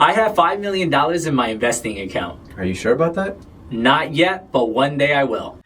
I have $5 million in my investing account. Are you sure about that? Not yet, but one day I will.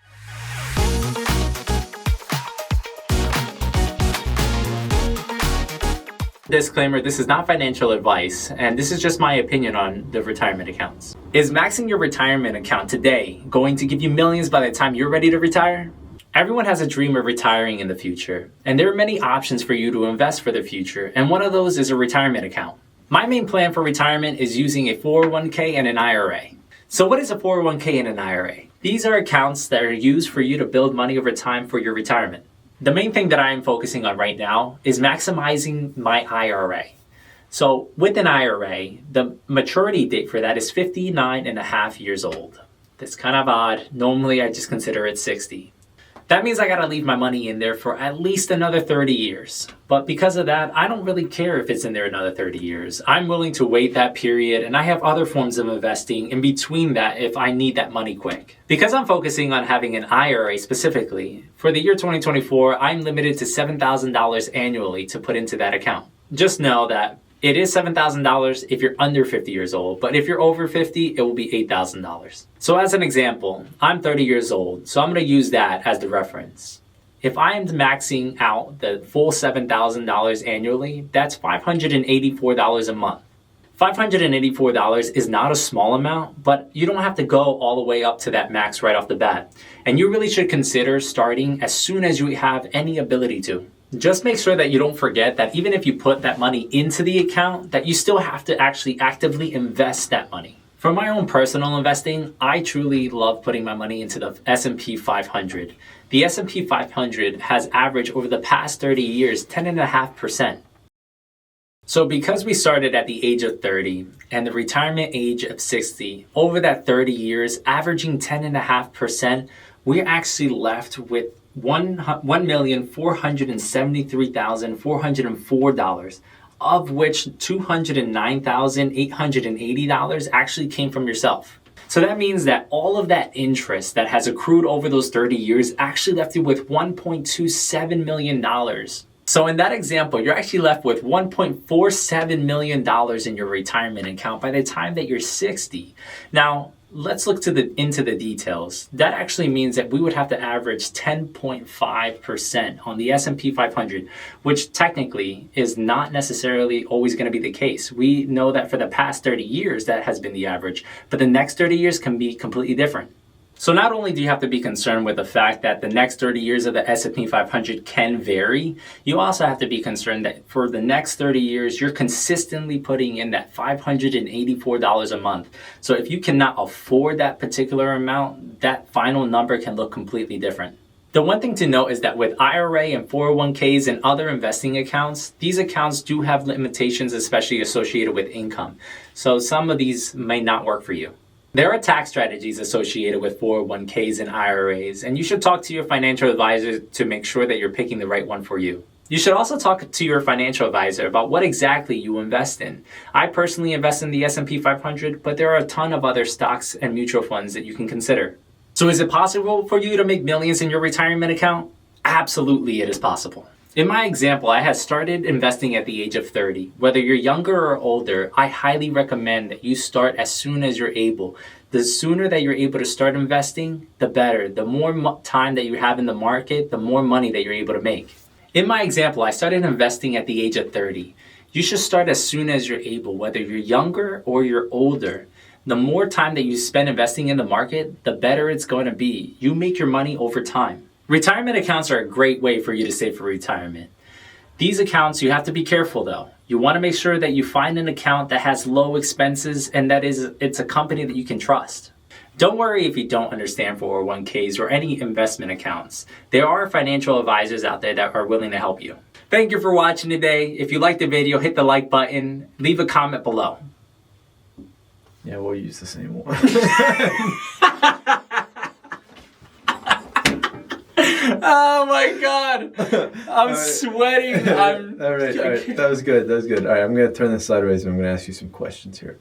Disclaimer, this is not financial advice, and this is just my opinion on the retirement accounts. Is maxing your retirement account today going to give you millions by the time you're ready to retire? Everyone has a dream of retiring in the future, and there are many options for you to invest for the future, and one of those is a retirement account. My main plan for retirement is using a 401k and an IRA. So what is a 401k and an IRA? These are accounts that are used for you to build money over time for your retirement. The main thing that I am focusing on right now is maximizing my IRA. So with an IRA, the maturity date for that is 59 and a half years old. That's kind of odd. Normally I just consider it 60. That means I gotta leave my money in there for at least another 30 years. But because of that, I don't really care if it's in there another 30 years. I'm willing to wait that period, and I have other forms of investing in between that if I need that money quick. Because I'm focusing on having an IRA specifically, for the year 2024, I'm limited to $7,000 annually to put into that account. Just know that it is $7,000 if you're under 50 years old, but if you're over 50, it will be $8,000. So as an example, I'm 30 years old, so I'm going to use that as the reference. If I am maxing out the full $7,000 annually, that's $584 a month. $584 is not a small amount, but you don't have to go all the way up to that max right off the bat. And you really should consider starting as soon as you have any ability to. Just make sure that you don't forget that even if you put that money into the account, that you still have to actually actively invest that money. For my own personal investing, I truly love putting my money into the S&P 500. The S&P 500 has averaged over the past 30 years 10.5%. So because we started at the age of 30 and the retirement age of 60, over that 30 years, averaging 10.5%, we're actually left with $1,473,404, of which $209,880 actually came from yourself. So that means that all of that interest that has accrued over those 30 years actually left you with $1.27 million. So in that example, you're actually left with $1.47 million in your retirement account by the time that you're 60. Now, let's look into the details. That actually means that we would have to average 10.5% on the S&P 500, which technically is not necessarily always going to be the case. We know that for the past 30 years, that has been the average, but the next 30 years can be completely different. So not only do you have to be concerned with the fact that the next 30 years of the S&P 500 can vary, you also have to be concerned that for the next 30 years, you're consistently putting in that $584 a month. So if you cannot afford that particular amount, that final number can look completely different. The one thing to note is that with IRA and 401ks and other investing accounts, these accounts do have limitations, especially associated with income. So some of these may not work for you. There are tax strategies associated with 401ks and IRAs, and you should talk to your financial advisor to make sure that you're picking the right one for you. You should also talk to your financial advisor about what exactly you invest in. I personally invest in the S&P 500, but there are a ton of other stocks and mutual funds that you can consider. So is it possible for you to make millions in your retirement account? Absolutely, it is possible. In my example, I had started investing at the age of 30. Whether you're younger or older, I highly recommend that you start as soon as you're able. The sooner that you're able to start investing, the better. The more time that you have in the market, the more money that you're able to make. In my example, I started investing at the age of 30. You should start as soon as you're able, whether you're younger or you're older. The more time that you spend investing in the market, the better it's going to be. You make your money over time. Retirement accounts are a great way for you to save for retirement. These accounts, you have to be careful though. You want to make sure that you find an account that has low expenses and that it's a company that you can trust. Don't worry if you don't understand 401ks or any investment accounts. There are financial advisors out there that are willing to help you. Thank you for watching today. If you liked the video, hit the like button, leave a comment below. Yeah, we'll use the same one. Oh my God, I'm sweating. All right. That was good. All right, I'm going to turn this sideways and I'm going to ask you some questions here.